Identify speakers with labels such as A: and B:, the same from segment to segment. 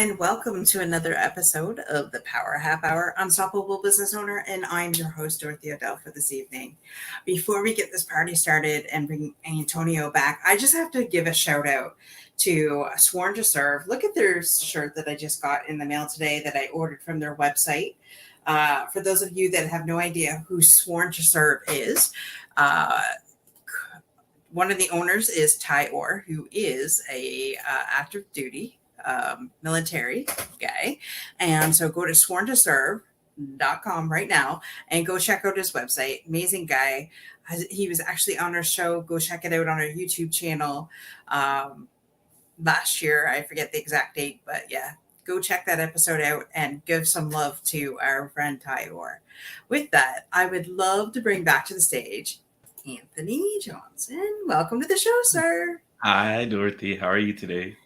A: and welcome to another episode of the Power Half Hour Unstoppable Business Owner. And I'm your host, Dorothy Odell, for this evening. Before we get this party started and bring Antonio back, I just have to give a shout out to Sworn to Serve. Look at their shirt that I just got in the mail today that I ordered from their website. For those of you that have no idea who Sworn to Serve is, one of the owners is Ty Orr, who is a active duty military guy. And so go to sworntoserve.com right now and go check out his website. Amazing guy. He was actually on our show. Go check it out on our YouTube channel last year. I forget the exact date, but yeah, go check that episode out and give some love to our friend Ty Orr. With that, I would love to bring back to the stage Anthony Johnson. Welcome to the show, sir.
B: Hi, Dorothy. How are you today?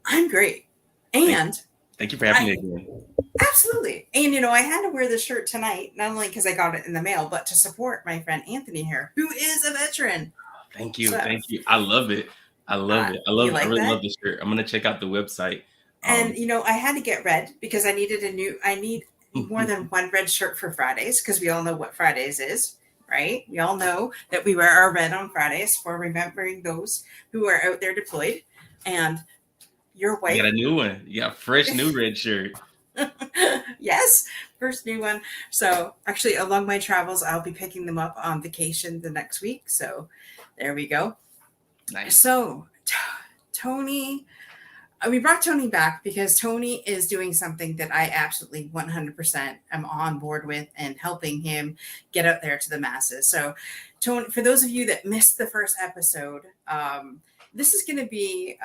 A: I'm great. And
B: thank you for having me again.
A: Absolutely. And, I had to wear this shirt tonight, not only because I got it in the mail, but to support my friend Anthony here, who is a veteran.
B: Thank you. Thank you. I love it. I really love this shirt. I'm going to check out the website.
A: And, I had to get red because I need more than one red shirt for Fridays, because we all know what Fridays is. Right? We all know that we wear our red on Fridays for remembering those who are out there deployed. And your wife.
B: You got a new one. You got a fresh new red shirt.
A: Yes, first new one. So actually, along my travels, I'll be picking them up on vacation the next week. So there we go.
B: Nice.
A: So Tony, we brought Tony back because Tony is doing something that I absolutely 100% am on board with and helping him get out there to the masses. So Tony, for those of you that missed the first episode, this is going to be,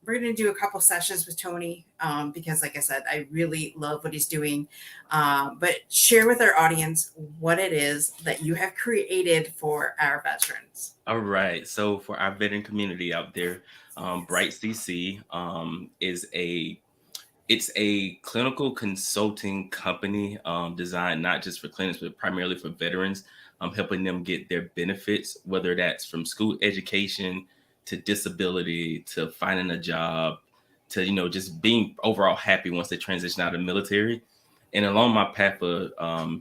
A: we're going to do a couple sessions with Tony because, like I said, I really love what he's doing. But share with our audience what it is that you have created for our veterans.
B: All right. So for our veteran community out there, B.r.I.T.e it's a clinical consulting company designed not just for clinics, but primarily for veterans, helping them get their benefits, whether that's from school education to disability, to finding a job, to, just being overall happy once they transition out of the military. And along my path of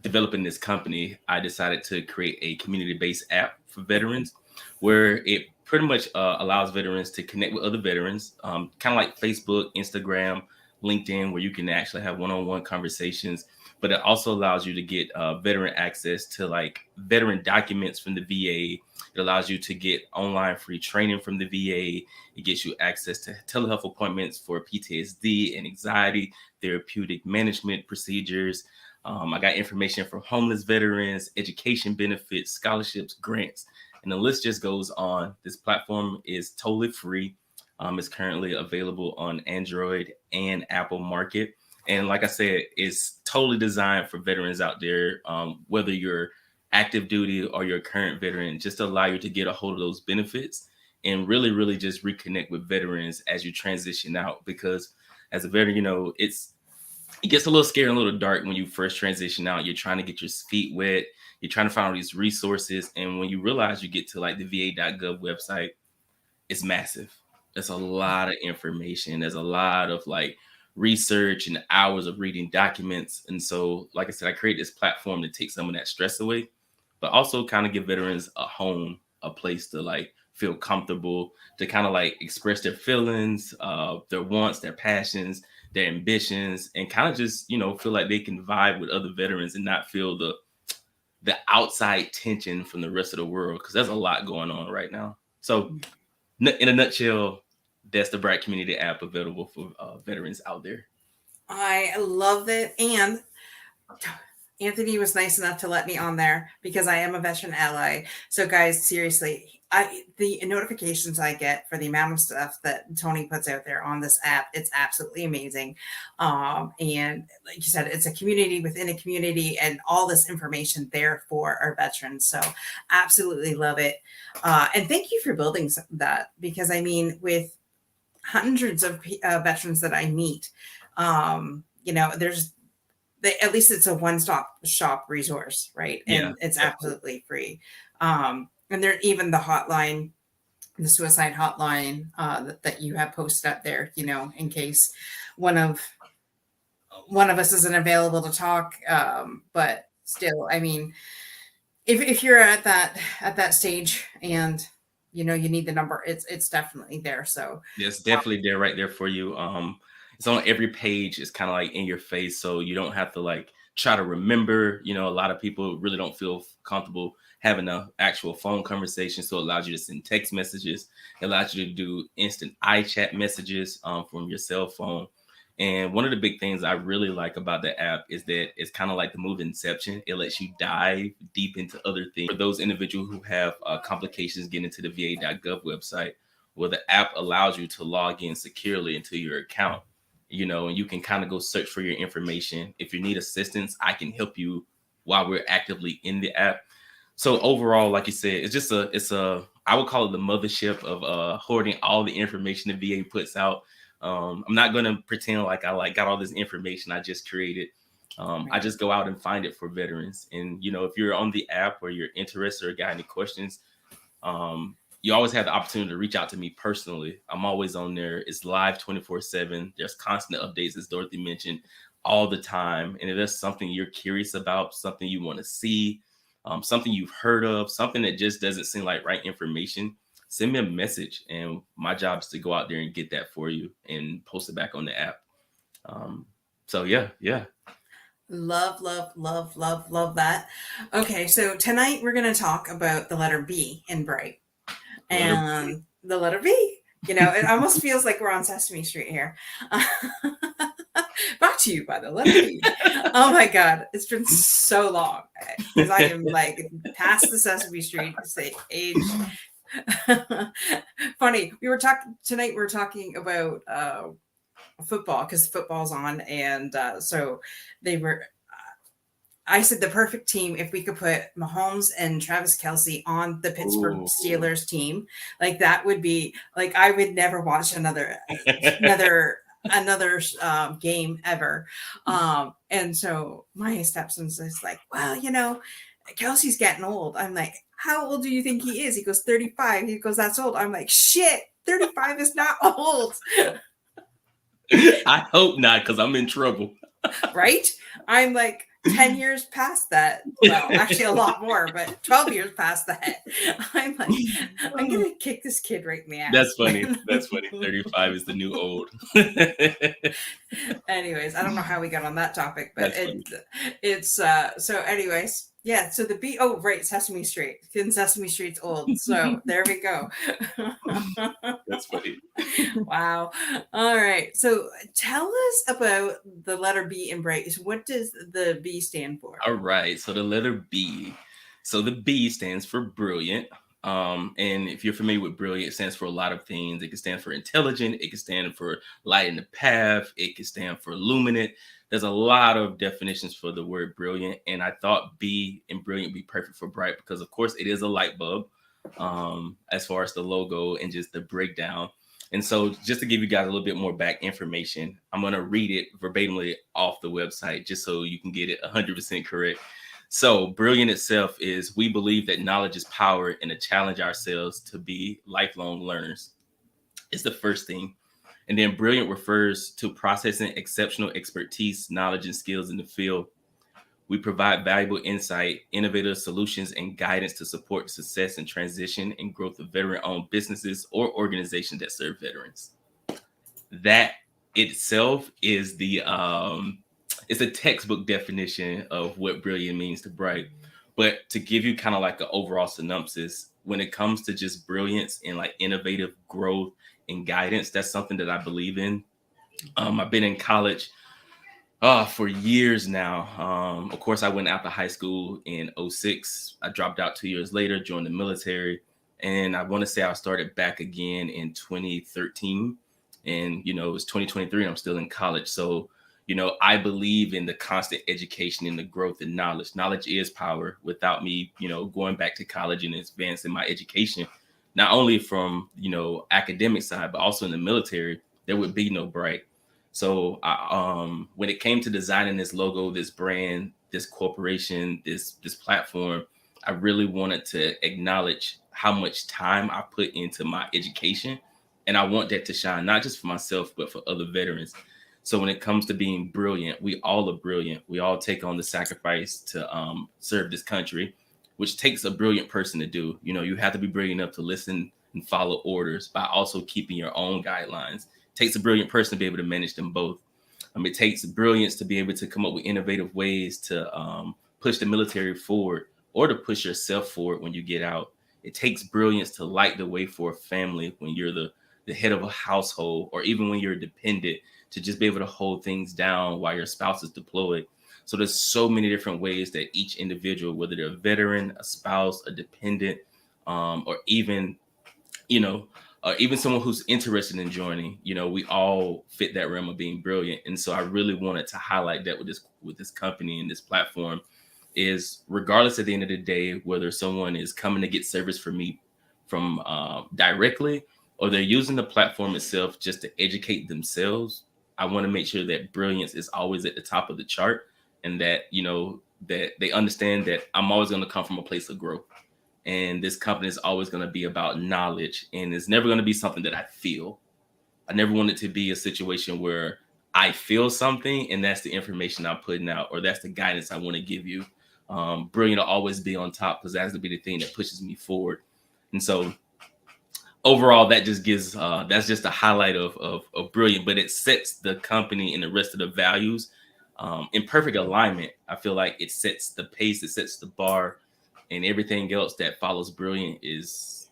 B: developing this company, I decided to create a community-based app for veterans where it pretty much allows veterans to connect with other veterans, kind of like Facebook, Instagram, LinkedIn, where you can actually have one-on-one conversations. But it also allows you to get veteran access to like veteran documents from the VA. It allows you to get online free training from the VA. It gets you access to telehealth appointments for PTSD and anxiety, therapeutic management procedures. I got information from homeless veterans, education benefits, scholarships, grants, and the list just goes on. This platform is totally free. It's currently available on Android and Apple Market. And like I said, it's totally designed for veterans out there, whether you're active duty or you're a current veteran, just to allow you to get a hold of those benefits and really, really just reconnect with veterans as you transition out. Because as a veteran, it gets a little scary and a little dark when you first transition out. You're trying to get your feet wet. You're trying to find all these resources. And when you realize you get to like the va.gov website, it's massive. There's a lot of information. There's a lot of like research and hours of reading documents. And so, like I said, I created this platform to take some of that stress away, but also kind of give veterans a home, a place to like feel comfortable, to kind of like express their feelings, their wants, their passions, their ambitions, and kind of just, feel like they can vibe with other veterans and not feel the outside tension from the rest of the world, because there's a lot going on right now. So in a nutshell, that's the B.r.I.T.e community app available for veterans out there.
A: I love it. And Anthony was nice enough to let me on there because I am a veteran ally. So guys, seriously, the notifications I get for the amount of stuff that Tony puts out there on this app, it's absolutely amazing. And like you said, it's a community within a community and all this information there for our veterans. So absolutely love it. And thank you for building that, because I mean, with hundreds of veterans that I meet, there's at least it's a one-stop shop resource, right? And it's absolutely free. And there, even the hotline the suicide hotline that you have posted up there, in case one of one of us isn't available to talk. But still, I mean, if you're at that stage and you need the number, it's definitely there. So
B: Yes, definitely there, right there for you. It's on every page. It's kind of like in your face, so you don't have to like try to remember. A lot of people really don't feel comfortable having a actual phone conversation, so it allows you to send text messages. It allows you to do instant iChat messages from your cell phone. And one of the big things I really like about the app is that it's kind of like the movie Inception. It lets you dive deep into other things. For those individuals who have complications getting into the VA.gov website, well, the app allows you to log in securely into your account, and you can kind of go search for your information. If you need assistance, I can help you while we're actively in the app. So overall, like you said, I would call it the mothership of hoarding all the information the VA puts out. I'm not gonna pretend like I got all this information I just created. I
A: right.
B: just go out and find it for veterans. And if you're on the app or you're interested or got any questions, you always have the opportunity to reach out to me personally. I'm always on there. It's live 24/7. There's constant updates, as Dorothy mentioned, all the time. And if there's something you're curious about, something you want to see, something you've heard of, something that just doesn't seem like right information, send me a message. And my job is to go out there and get that for you and post it back on the app. Um, so yeah, yeah.
A: Love, love, love, love, love that. Okay, so tonight we're going to talk about the letter B in Bright.
B: Letter
A: And the letter B. It almost feels like we're on Sesame Street here. Brought to you by the letter B. Oh my God, it's been so long because I am like past the Sesame Street age. Funny, we were talking tonight. We were talking about football because football's on, and so they were. I said the perfect team if we could put Mahomes and Travis Kelce on the Pittsburgh
B: Ooh.
A: Steelers team, like that would be like I would never watch another game ever. And so my stepson's just like, well, Kelsey's getting old. I'm like, how old do you think he is? He goes 35. He goes, that's old. I'm like, shit, 35 is not old.
B: I hope not, because I'm in trouble.
A: Right? I'm like 10 years past that. Well, actually a lot more, but 12 years past that. I'm like, I'm going to kick this kid right in the ass.
B: That's funny. That's funny. 35 is the new old.
A: Anyways, I don't know how we got on that topic, but it's so anyways, yeah, so the B, oh right, Sesame Street. And Sesame Street's old. So there we go.
B: That's funny.
A: Wow. All right. So tell us about the letter B in Bright. What does the B stand for?
B: All right. So the letter B. So the B stands for brilliant. And if you're familiar with brilliant, it stands for a lot of things. It can stand for intelligent. It can stand for light in the path. It can stand for luminant. There's a lot of definitions for the word brilliant. And I thought B in brilliant would be perfect for bright because, of course, it is a light bulb as far as the logo and just the breakdown. And so just to give you guys a little bit more back information, I'm going to read it verbatimly off the website just so you can get it 100% correct. So brilliant itself is we believe that knowledge is power and to challenge ourselves to be lifelong learners. It's the first thing. And then brilliant refers to processing exceptional expertise, knowledge, and skills in the field. We provide valuable insight, innovative solutions, and guidance to support success and transition and growth of veteran-owned businesses or organizations that serve veterans. That itself is it's a textbook definition of what brilliant means to bright. But to give you kind of like an overall synopsis, when it comes to just brilliance and like innovative growth and guidance, that's something that I believe in. I've been in college for years now. Of course, I went out to high school in 06. I dropped out 2 years later, joined the military. And I want to say I started back again in 2013. And, it's 2023 and I'm still in college. So, I believe in the constant education and the growth in knowledge. Knowledge is power. Without me, going back to college and advancing my education, not only from, academic side, but also in the military, there would be no bright. So when it came to designing this logo, this brand, this corporation, this platform, I really wanted to acknowledge how much time I put into my education. And I want that to shine, not just for myself, but for other veterans. So when it comes to being brilliant, we all are brilliant. We all take on the sacrifice to serve this country, which takes a brilliant person to do. You know, you have to be brilliant enough to listen and follow orders by also keeping your own guidelines. It takes a brilliant person to be able to manage them both. It takes brilliance to be able to come up with innovative ways to push the military forward or to push yourself forward when you get out. It takes brilliance to light the way for a family when you're the head of a household, or even when you're dependent, to just be able to hold things down while your spouse is deployed. So there's so many different ways that each individual, whether they're a veteran, a spouse, a dependent, or even, you know, even someone who's interested in joining, you know, we all fit that realm of being brilliant. And so I really wanted to highlight that with this company and this platform is, regardless at the end of the day, whether someone is coming to get service from me from directly, or they're using the platform itself just to educate themselves, I want to make sure that brilliance is always at the top of the chart, and that, you know, that they understand that I'm always going to come from a place of growth. And this company is always going to be about knowledge, and it's never going to be something that I feel. I never want it to be a situation where I feel something and that's the information I'm putting out, or that's the guidance I want to give you. Brilliant will always be on top, because that's to be the thing that pushes me forward. And so overall, that just gives that's just a highlight of brilliant, but it sets the company and the rest of the values in perfect alignment. I feel like it sets the pace, it sets the bar, and everything else that follows brilliant is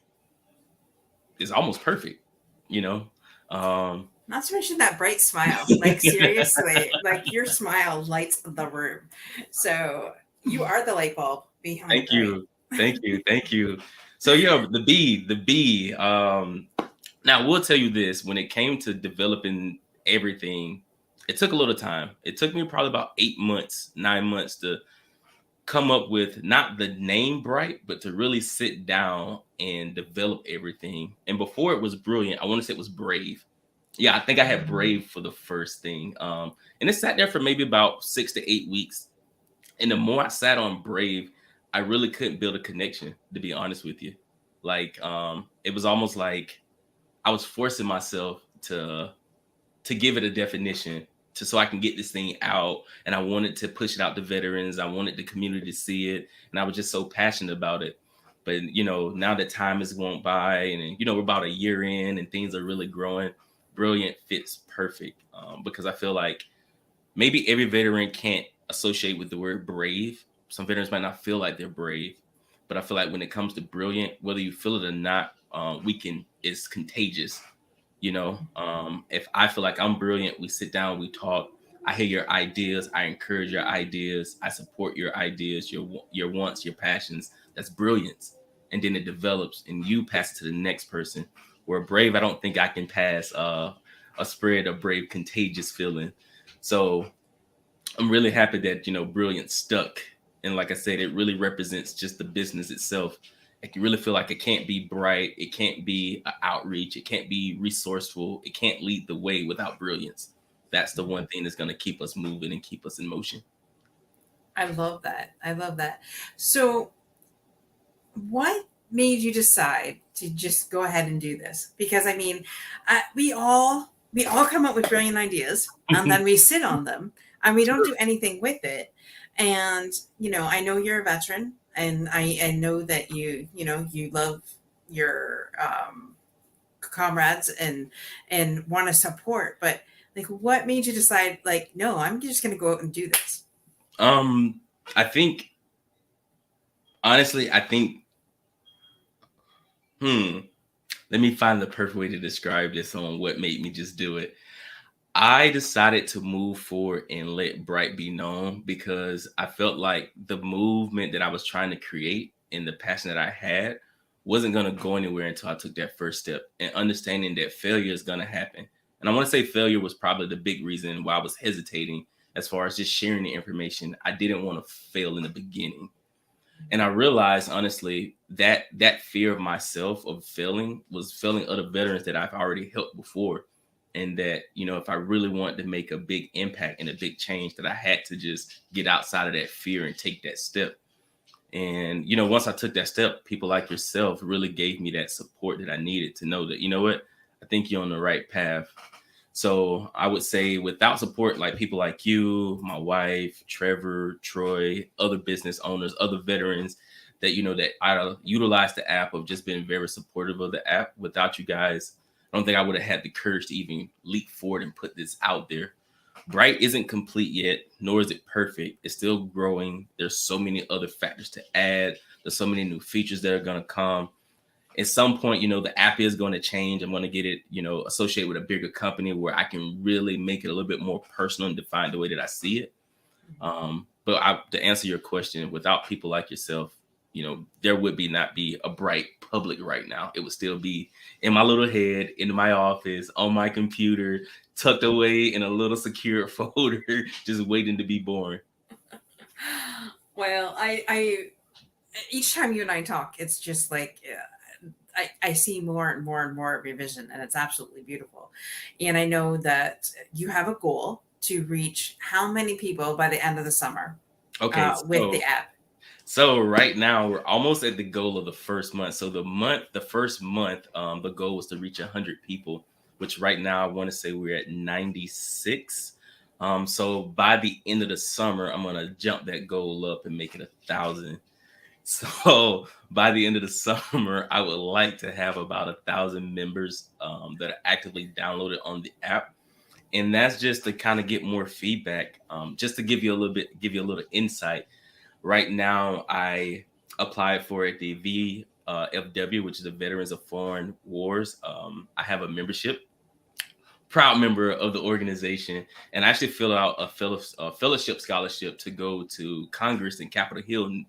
B: almost perfect, you know.
A: Not to mention that bright smile. Like seriously, like your smile lights the room. So you are the light bulb behind
B: Thank
A: Bright.
B: you, thank you. So yeah, the B. Now we'll tell you this: when it came to developing everything, it took a little time. It took me probably about 8 months, 9 months to come up with not the name Bright, but to really sit down and develop everything. And before it was brilliant, I want to say it was brave. Yeah, I think I had brave for the first thing. And it sat there for maybe about 6 to 8 weeks. And the more I sat on brave, I really couldn't build a connection, to be honest with you. Like, it was almost like I was forcing myself to give it a definition, to so I can get this thing out. And I wanted to push it out to veterans. I wanted the community to see it. And I was just so passionate about it. But you know, now that time has gone by, and you know, we're about a year in and things are really growing, brilliant fits perfect. Because I feel like maybe every veteran can't associate with the word brave. Some veterans might not feel like they're brave, but I feel like when it comes to brilliant, whether you feel it or not, it's contagious. You know, if I feel like I'm brilliant, we sit down, we talk. I hear your ideas. I encourage your ideas. I support your ideas, your wants, your passions. That's brilliance. And then it develops, and you pass it to the next person. Where brave, I don't think I can pass a spread of brave, contagious feeling. So I'm really happy that, you know, brilliant stuck. And like I said, it really represents just the business itself. I can really feel like it can't be bright, it can't be outreach, it can't be resourceful, it can't lead the way without brilliance. That's the one thing that's going to keep us moving and keep us in motion.
A: I love that. I love that. So what made you decide to just go ahead and do this? Because I mean, we all come up with brilliant ideas, and then we sit on them and we don't do anything with it. And you know, I know you're a veteran, and I know that you love your comrades and want to support. But like, what made you decide? Like, no, I'm just going to go out and do this.
B: um, I think honestly, I think hmm, let me find the perfect way to describe this on what made me just do it. I decided to move forward and let Bright be known because I felt like the movement that I was trying to create and the passion that I had wasn't going to go anywhere until I took that first step, and understanding that failure is going to happen. And I want to say failure was probably the big reason why I was hesitating as far as just sharing the information. I didn't want to fail in the beginning. And I realized honestly that that fear of myself of failing was failing other veterans that I've already helped before. And that, you know, if I really wanted to make a big impact and a big change, that I had to just get outside of that fear and take that step. And, once I took that step, people like yourself really gave me that support that I needed to know that, you know what, I think you're on the right path. So I would say without support, like people like you, my wife, Trevor, Troy, other business owners, other veterans that, that I utilize the app, of just being very supportive of the app. Without you guys, I don't think I would have had the courage to even leap forward and put this out there. Bright isn't complete yet, nor is it perfect. It's still growing. There's so many other factors to add. There's so many new features that are going to come. At some point, the app is going to change. I'm going to get it, associated with a bigger company where I can really make it a little bit more personal and define the way that I see it. But to answer your question, without people like yourself, there would not be a Bright public right now. It would still be in my little head, in my office, on my computer, tucked away in a little secure folder, just waiting to be born.
A: Well, I each time you and I talk, it's just like I see more and more and more of your vision, and it's absolutely beautiful. And I know that you have a goal to reach how many people by the end of the summer
B: Okay,
A: with the app?
B: So right now we're almost at the goal of the first month. So the first month, the goal was to reach 100 people, which right now I want to say we're at 96. So by the end of the summer, I'm gonna jump that goal up and make it 1,000. So by the end of the summer, I would like to have about 1,000 members that are actively downloaded on the app. And that's just to kind of get more feedback, just to give you a little insight. Right now, I applied for the VFW, which is the Veterans of Foreign Wars. I have a membership, proud member of the organization, and I actually filled out a fellowship scholarship to go to Congress in Capitol Hill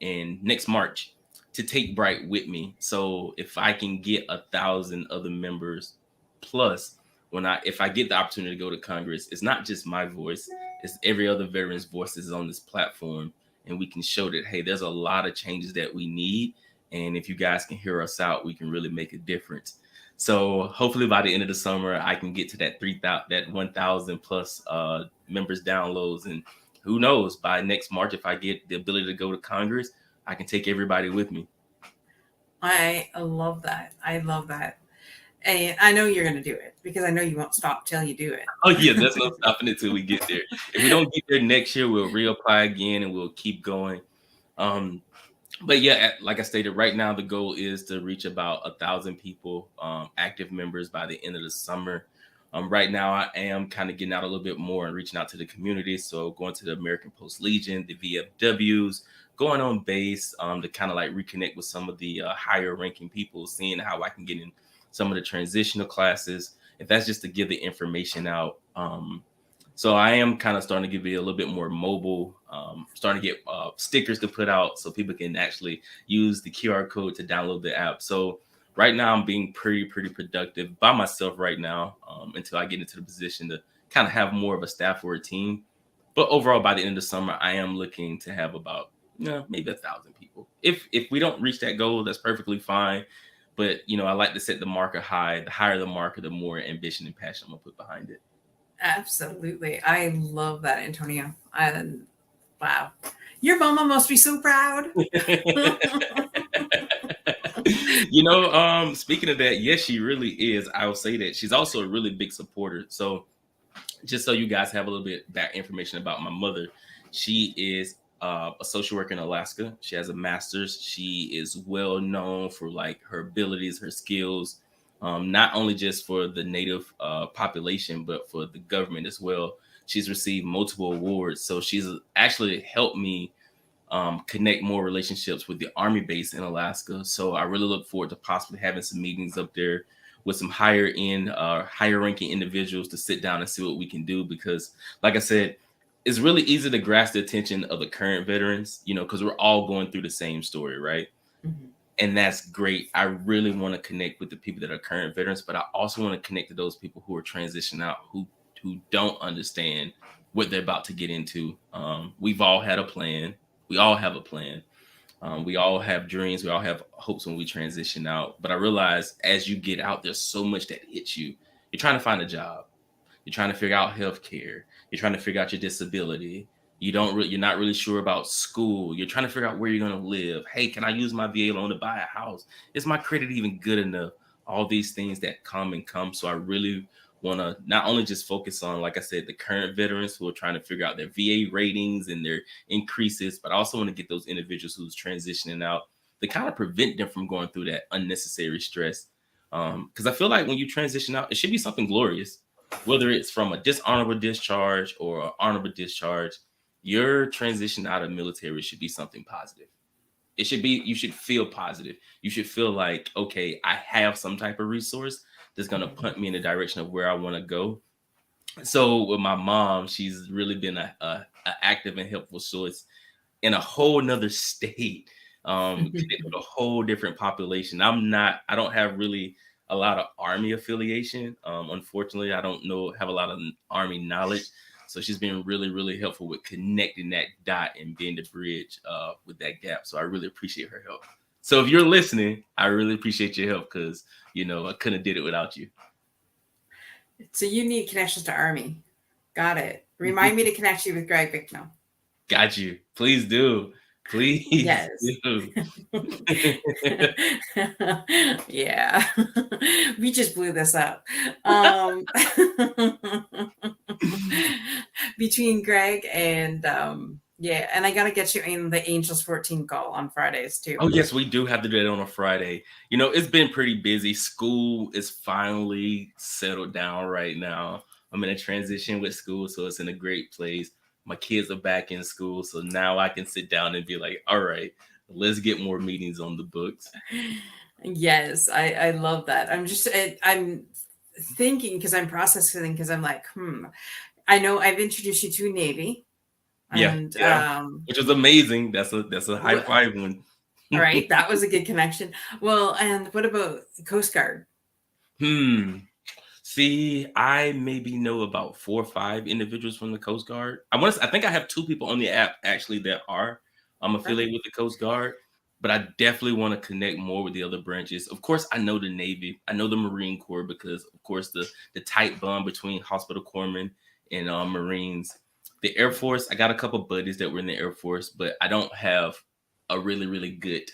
B: in next March to take Bright with me. So if I can get 1,000 other members plus, if I get the opportunity to go to Congress, it's not just my voice, it's every other veteran's voices on this platform. And we can show that, hey, there's a lot of changes that we need. And if you guys can hear us out, we can really make a difference. So hopefully by the end of the summer, I can get to that 1,000 plus members downloads. And who knows, by next March, if I get the ability to go to Congress, I can take everybody with me.
A: I love that. I love that. And I know you're going to do it because I know you won't stop till you do it.
B: Oh yeah, there's no stopping it till we get there. If we don't get there next year, we'll reapply again and we'll keep going. But yeah, like I stated, right now the goal is to reach about 1,000 people, active members by the end of the summer. Right now, I am kind of getting out a little bit more and reaching out to the community. So going to the American Post Legion, the VFWs, going on base to kind of like reconnect with some of the higher ranking people, seeing how I can get in some of the transitional classes. If that's just to give the information out. So I am kind of starting to give it a little bit more mobile, starting to get stickers to put out so people can actually use the QR code to download the app. So right now I'm being pretty productive by myself right now until I get into the position to kind of have more of a staff or a team. But overall, by the end of the summer, I am looking to have about maybe 1,000 people. If we don't reach that goal, that's perfectly fine. But I like to set the marker high. The higher the marker, the more ambition and passion I'm gonna put behind it.
A: Absolutely. I love that, Antonio. Wow. Your mama must be so proud.
B: Speaking of that, yes, she really is. I will say that she's also a really big supporter. So just so you guys have a little bit back information about my mother, she is a social worker in Alaska. She has a master's. She is well known for like her abilities, her skills, not only just for the Native population, but for the government as well. She's received multiple awards. So she's actually helped me connect more relationships with the Army base in Alaska. So I really look forward to possibly having some meetings up there with some higher ranking individuals to sit down and see what we can do. Because like I said, it's really easy to grasp the attention of the current veterans, because we're all going through the same story, right? Mm-hmm. And that's great. I really want to connect with the people that are current veterans, but I also want to connect to those people who are transitioning out, who don't understand what they're about to get into. We've all had a plan. We all have a plan. We all have dreams. We all have hopes when we transition out. But I realize as you get out, there's so much that hits you. You're trying to find a job. You're trying to figure out healthcare. You're trying to figure out your disability. You're not really sure about school. You're trying to figure out where you're going to live. Hey, can I use my VA loan to buy a house? Is my credit even good enough? All these things that come. So I really want to not only just focus on, like I said, the current veterans who are trying to figure out their VA ratings and their increases, but I also want to get those individuals who's transitioning out to kind of prevent them from going through that unnecessary stress. Because I feel like when you transition out, it should be something glorious, whether it's from a dishonorable discharge or an honorable discharge. Your transition out of military should be something positive. It should be, you should feel positive. You should feel like, okay, I have some type of resource that's going to
A: Mhm.
B: punt me in the direction of where I want to go. So with my mom, she's really been a active and helpful source in a whole nother state, connect with a whole different population. I don't have really a lot of army affiliation. Unfortunately, I don't have a lot of army knowledge. So she's been really, really helpful with connecting that dot and being the bridge with that gap. So I really appreciate her help. So if you're listening, I really appreciate your help because I couldn't have did it without you.
A: So you need connections to Army. Got it. Remind me to connect you with Greg Bicknell.
B: Got you. Please do. Please
A: Yes.
B: do.
A: Yeah. We just blew this up. Um, between Greg and yeah, and I gotta get you in the Angels 14 call on Fridays too.
B: Oh, yes, we do have to do that on a Friday. It's been pretty busy. School is finally settled down right now. I'm in a transition with school, so it's in a great place. My kids are back in school, so now I can sit down and be like, all right, let's get more meetings on the books.
A: Yes, I love that. I'm thinking because I'm processing because I'm like, I know I've introduced you to Navy
B: Yeah,
A: and
B: yeah, which was amazing. That's a high five one.
A: all right, that was a good connection. Well, and what about Coast Guard?
B: Hmm. See, I maybe know about 4 or 5 individuals from the Coast Guard. I think I have 2 people on the app actually that are affiliated
A: Perfect.
B: with the Coast Guard, but I definitely want to connect more with the other branches. Of course, I know the Navy, I know the Marine Corps because, of course, the tight bond between hospital corpsmen and Marines. The Air Force, I got a couple buddies that were in the Air Force, but I don't have a really, really good,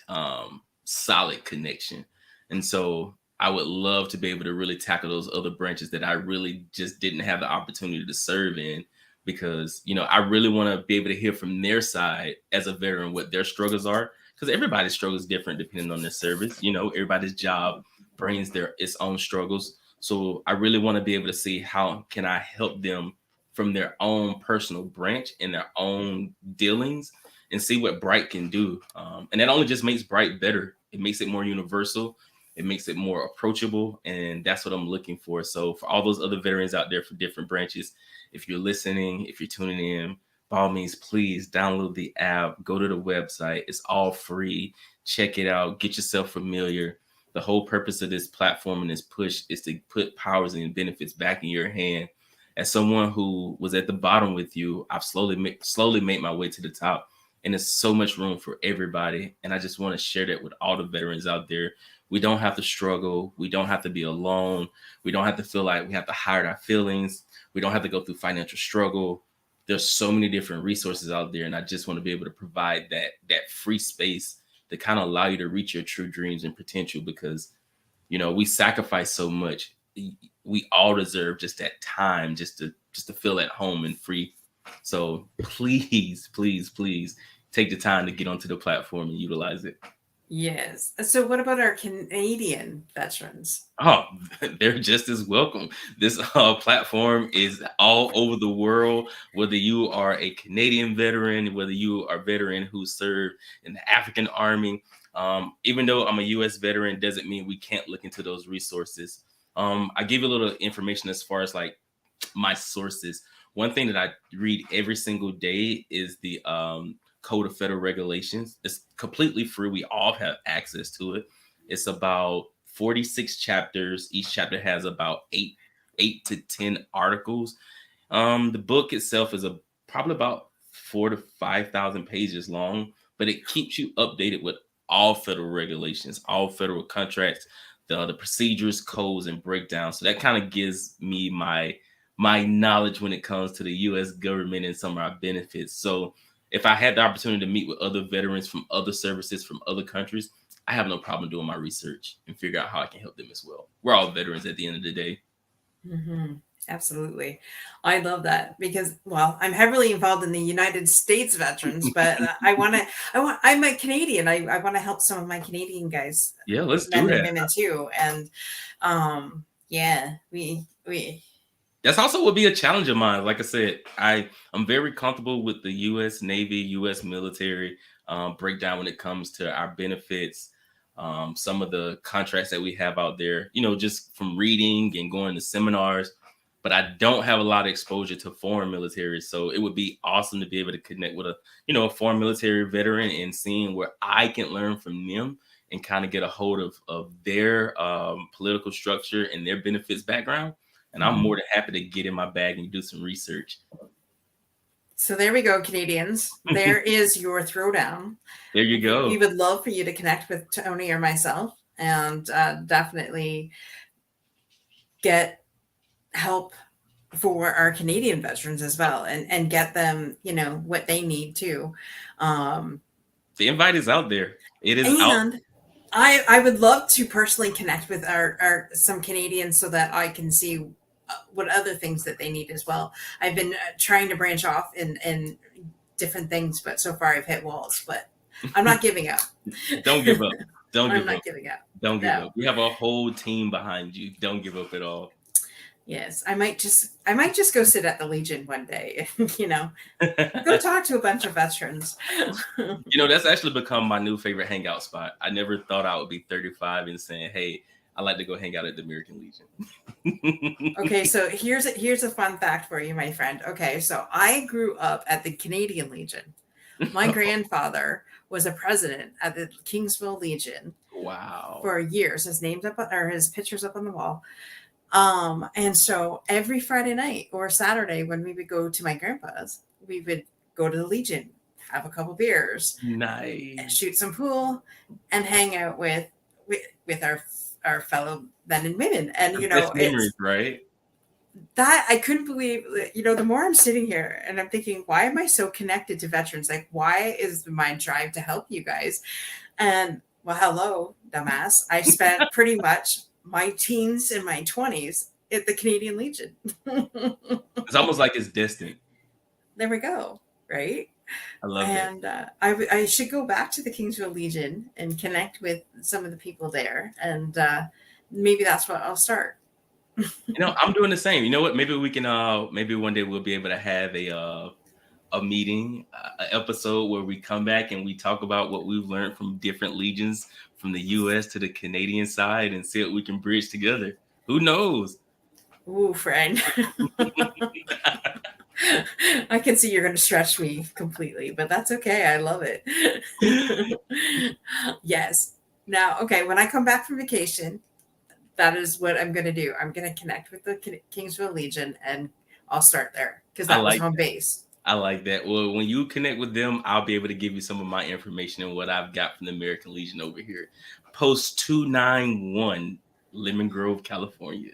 B: solid connection, and so I would love to be able to really tackle those other branches that I really just didn't have the opportunity to serve in because, I really want to be able to hear from their side as a veteran what their struggles are because everybody's struggles different depending on their service. Everybody's job brings its own struggles. So I really want to be able to see how can I help them from their own personal branch and their own dealings and see what Bright can do. And that only just makes Bright better. It makes it more universal. It makes it more approachable, and that's what I'm looking for. So for all those other veterans out there for different branches, if you're listening, if you're tuning in, by all means, please download the app, go to the website. It's all free. Check it out. Get yourself familiar. The whole purpose of this platform and this push is to put powers and benefits back in your hand. As someone who was at the bottom with you, I've slowly made my way to the top, and there's so much room for everybody. And I just want to share that with all the veterans out there. We don't have to struggle. We don't have to be alone. We don't have to feel like we have to hide our feelings. We don't have to go through financial struggle. There's so many different resources out there, and I just want to be able to provide that free space to kind of allow you to reach your true dreams and potential because we sacrifice so much. We all deserve just that time just to feel at home and free. So please, please, please take the time to get onto the platform and utilize it.
A: Yes. So what about our Canadian veterans?
B: Oh, they're just as welcome. This platform is all over the world. Whether you are a Canadian veteran, whether you are a veteran who served in the African Army, even though I'm a U.S. veteran, doesn't mean we can't look into those resources. I give you a little information as far as like my sources. One thing that I read every single day is the Code of Federal Regulations. It's completely free. We all have access to it. It's about 46 chapters. Each chapter has about eight to 10 articles. The book itself is probably about 4 to 5,000 pages long, but it keeps you updated with all federal regulations, all federal contracts, the procedures, codes, and breakdowns. So that kind of gives me my knowledge when it comes to the U.S. government and some of our benefits. So if I had the opportunity to meet with other veterans from other services from other countries, I have no problem doing my research and figure out how I can help them as well. We're all veterans at the end of the day.
A: Hmm. Absolutely. I love that because, well, I'm heavily involved in the United States veterans, but I'm a Canadian. I want to help some of my Canadian guys,
B: Yeah, let's do
A: men and
B: that.
A: women too. And, yeah, we,
B: That's also would be a challenge of mine. Like I said, I'm very comfortable with the U.S. Navy, U.S. military breakdown when it comes to our benefits. Some of the contracts that we have out there, just from reading and going to seminars. But I don't have a lot of exposure to foreign military, so it would be awesome to be able to connect with a foreign military veteran and seeing where I can learn from them and kind of get a hold of their political structure and their benefits background, and I'm more
A: Mhm.
B: than happy to get in my bag and do some research.
A: So there we go, Canadians. There is your throwdown.
B: There you
A: We
B: go.
A: would love for you to connect with Tony or myself and definitely get help for our Canadian veterans as well and get them, what they need too. Um,
B: The invite is out there. It is out.
A: and I would love to personally connect with our some Canadians so that I can see what other things that they need as well. I've been trying to branch off in different things, but so far I've hit walls, but I'm not giving up.
B: Don't give up. Don't
A: I'm
B: give
A: not
B: up.
A: giving up.
B: Don't give
A: No.
B: up. We have a whole team behind you. Don't give up at all.
A: Yes, I might just go sit at the Legion one day, go talk to a bunch of veterans.
B: That's actually become my new favorite hangout spot. I never thought I would be 35 and saying, "Hey, I like to go hang out at the American Legion."
A: Okay, so here's a fun fact for you, my friend. Okay, so I grew up at the Canadian Legion. My grandfather was a president at the Kingsville Legion
B: Wow.
A: for years. His name's up or his picture's up on the wall. And so every Friday night or Saturday when we would go to my grandpa's, we would go to the Legion, have a couple beers,
B: Nice.
A: shoot some pool, and hang out with our fellow men and women. And
B: The best
A: it's
B: memories, right?
A: that I couldn't believe. The more I'm sitting here and I'm thinking, why am I so connected to veterans? Like, why is my drive to help you guys? And well, hello, dumbass. I spent pretty much my teens and my 20s at the Canadian Legion.
B: It's almost like it's distant.
A: There we go. Right.
B: I love it.
A: And I should go back to the Kingsville Legion and connect with some of the people there. And maybe that's what I'll start.
B: I'm doing the same. You know what? Maybe we can. Maybe one day we'll be able to have a meeting, an episode where we come back and we talk about what we've learned from different legions, from the U.S. to the Canadian side, and see what we can bridge together. Who knows?
A: Ooh, friend. I can see you're going to stretch me completely, but that's okay. I love it. Yes. Now, okay, when I come back from vacation, that is what I'm going to do. I'm going to connect with the Kingsville Legion and I'll start there because
B: I
A: that was
B: like
A: home
B: that.
A: base.
B: I like that. Well, when you connect with them, I'll be able to give you some of my information and what I've got from the American Legion over here. Post 291, Lemon Grove, California.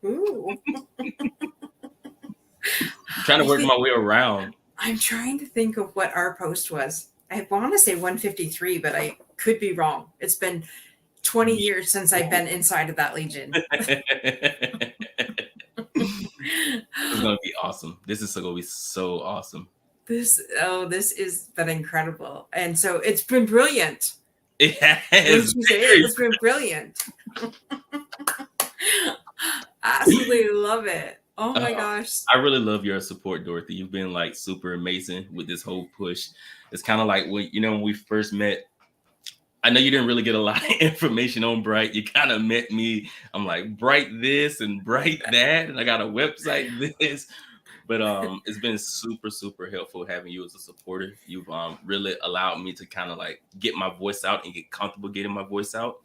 A: Ooh.
B: I'm trying to
A: I
B: work
A: think
B: my way around.
A: I'm trying to think of what our post was. I want to say 153, but I could be wrong. It's been 20 years since I've been inside of that Legion.
B: This is gonna be awesome. This is gonna be so awesome.
A: This is been incredible. And so it's been brilliant.
B: It
A: Wouldn't
B: has
A: you say it?
B: very.
A: It's been brilliant. Absolutely love it. Oh my
B: uh,
A: gosh.
B: I really love your support, Dorothy. You've been like super amazing with this whole push. It's kind of like when we first met. I know you didn't really get a lot of information on Bright. You kind of met me. I'm like Bright this and Bright that, and I got a website this. But it's been super, super helpful having you as a supporter. You've really allowed me to kind of like get my voice out and get comfortable getting my voice out.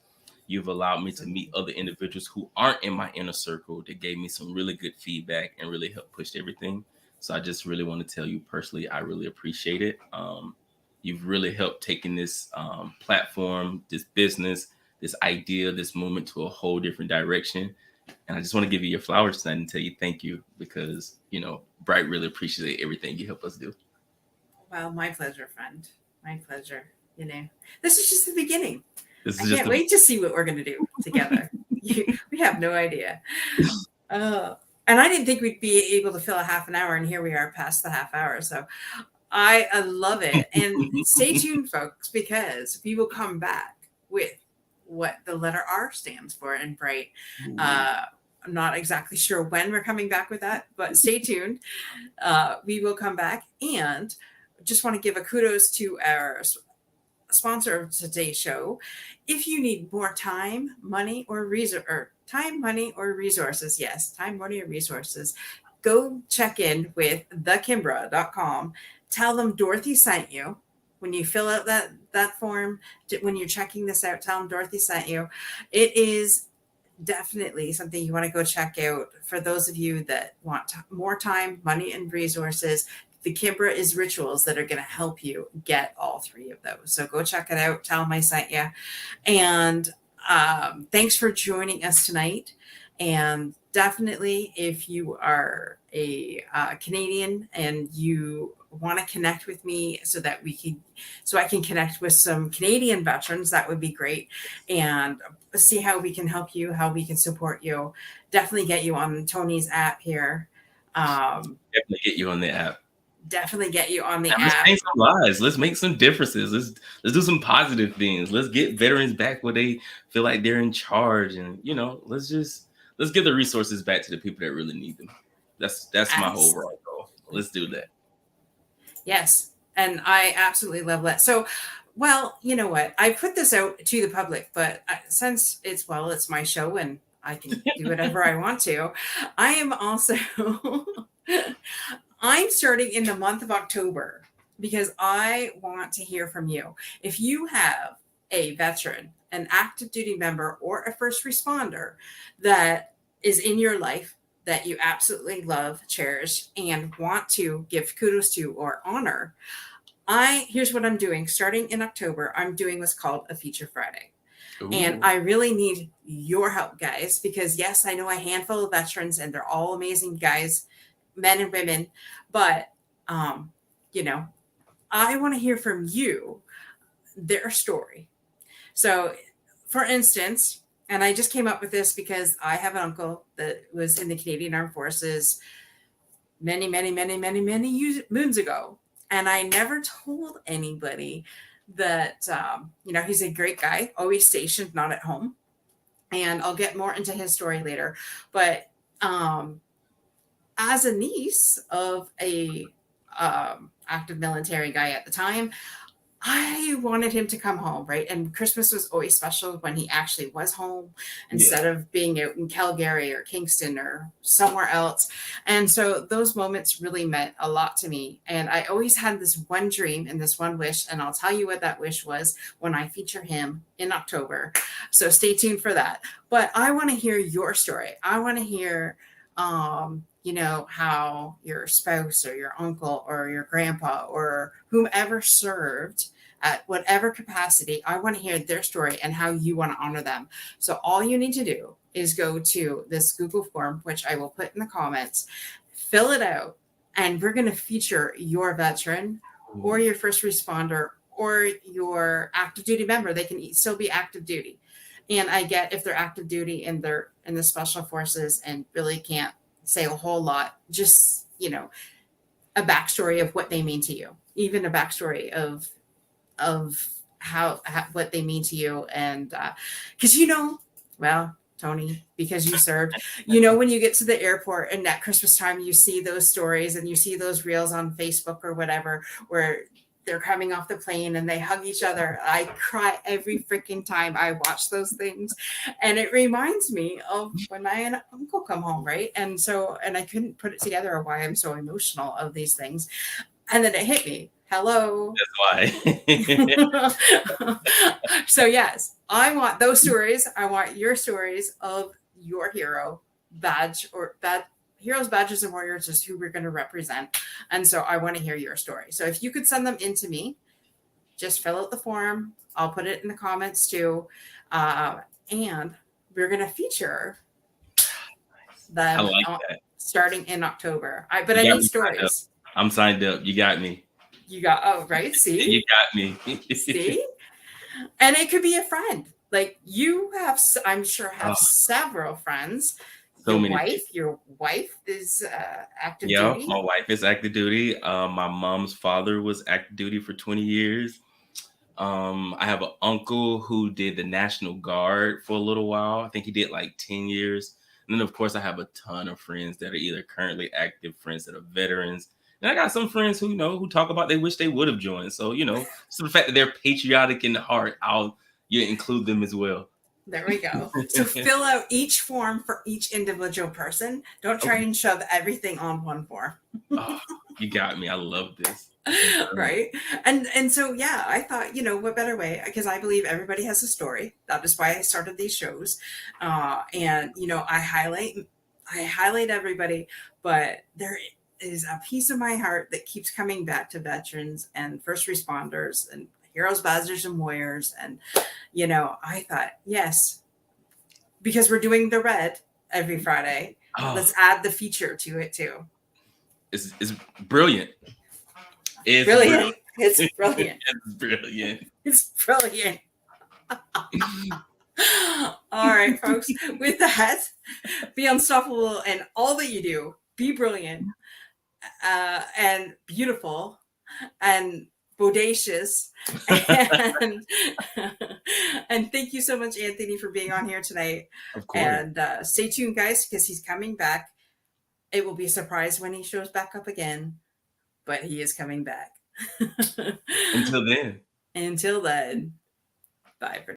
B: You've allowed me to meet other individuals who aren't in my inner circle that gave me some really good feedback and really helped push everything. So I just really want to tell you personally, I really appreciate it. You've really helped taking this platform, this business, this idea, this movement to a whole different direction. And I just want to give you your flowers tonight and tell you thank you because, Bright really appreciate everything you help us do.
A: Well, my pleasure, friend. My pleasure. This is just the beginning.
B: This
A: I
B: is just
A: can't wait to see what we're going to do together. We have no idea. And I didn't think we'd be able to fill a half an hour, and here we are past the half hour. So I love it. And stay tuned, folks, because we will come back with what the letter R stands for in Bright. I'm not exactly sure when we're coming back with that, but stay tuned. We will come back, and just want to give a kudos to our sponsor of today's show. If you need more time, money, or resources, yes, time, money, or resources, go check in with thekimbra.com. Tell them Dorothy sent you. When you fill out that form, when you're checking this out, tell them Dorothy sent you. It is definitely something you want to go check out for those of you that want more time, money, and resources. The Kimbra is rituals that are going to help you get all three of those. So go check it out. Tell them I sent you. And thanks for joining us tonight. And definitely, if you are a Canadian and you want to connect with me so I can connect with some Canadian veterans, that would be great. And see how we can help you, how we can support you. Definitely get you on Tony's app here.
B: Definitely get you on the app.
A: Definitely get you on the
B: Let's
A: app.
B: change some lives. Let's make some differences. Let's do some positive things. Let's get veterans back where they feel like they're in charge, and let's give the resources back to the people that really need them. That's my whole overall goal. Let's do that.
A: Yes, and I absolutely love that. So, well, you know what? I put this out to the public, but since it's my show and I can do whatever I want to, I am also I'm starting in the month of October because I want to hear from you. If you have a veteran, an active duty member, or a first responder that is in your life that you absolutely love, cherish, and want to give kudos to or honor, here's what I'm doing. Starting in October, I'm doing what's called a Feature Friday. Ooh. And I really need your help, guys, because yes, I know a handful of veterans and they're all amazing guys, men and women, but I want to hear from you, their story. So, for instance, and I just came up with this because I have an uncle that was in the Canadian Armed Forces many, many, many, many, many moons ago. And I never told anybody that, he's a great guy, always stationed, not at home. And I'll get more into his story later. But as a niece of a active military guy at the time, I wanted him to come home, right? And Christmas was always special when he actually was home instead of being out in Calgary or Kingston or somewhere else. And so those moments really meant a lot to me. And I always had this one dream and this one wish, and I'll tell you what that wish was when I feature him in October. So stay tuned for that. But I want to hear your story. I want to hear how your spouse or your uncle or your grandpa or whomever served at whatever capacity, I want to hear their story and how you want to honor them. So all you need to do is go to this Google form, which I will put in the comments, fill it out, and we're going to feature your veteran or your first responder or your active duty member. They can still be active duty. And I get if they're active duty and they're in the special forces and really can't say a whole lot, just, a backstory of what they mean to you, even a backstory of how what they mean to you. And because Tony, because you served, when you get to the airport and at Christmas time, you see those stories and you see those reels on Facebook or whatever, where they're coming off the plane and they hug each other. I cry every freaking time I watch those things. And it reminds me of when my uncle come home, right? And I couldn't put it together why I'm so emotional of these things. And then it hit me. Hello.
B: That's
A: why. So yes, I want those stories. I want your stories of your hero badge or heroes, badges, and warriors is who we're going to represent. And so I want to hear your story. So if you could send them in to me, just fill out the form. I'll put it in the comments too. And we're going to feature
B: I
A: them
B: like that.
A: starting in October. But I
B: You got
A: need
B: me signed up.
A: stories.
B: I'm signed up. You got me.
A: You got, oh, right. See,
B: You got me.
A: see, and it could be a friend. Like you have, I'm sure,
B: Oh,
A: have several friends.
B: so many people.
A: Your wife is active
B: Yeah,
A: duty.
B: my wife is active duty. My mom's father was active duty for 20 years. I have an uncle who did the National Guard for a little while. I think he did like 10 years. And then, of course, I have a ton of friends that are either currently active, friends that are veterans. And I got some friends who, who talk about they wish they would have joined. So, so the fact that they're patriotic in the heart, you include them as well.
A: There we go. So fill out each form for each individual person. Don't try
B: Okay.
A: and shove everything on one form.
B: Oh, you got me. I love this.
A: Right. And so yeah, I thought, what better way, because I believe everybody has a story. That is why I started these shows. And I highlight everybody, but there is a piece of my heart that keeps coming back to veterans and first responders and heroes, badgers, and warriors. And I thought, yes, because we're doing the red every Friday,
B: Oh,
A: let's add the feature to it too.
B: it's brilliant. It's
A: Brilliant.
B: brilliant.
A: It's brilliant.
B: It's brilliant.
A: It's brilliant. All right, folks. With that, be unstoppable in all that you do. Be brilliant and beautiful and bodacious. And, and thank you so much, Anthony, for being on here tonight.
B: Of course.
A: And stay tuned, guys, because he's coming back. It will be a surprise when he shows back up again, but he is coming back.
B: Until then.
A: Until then, bye for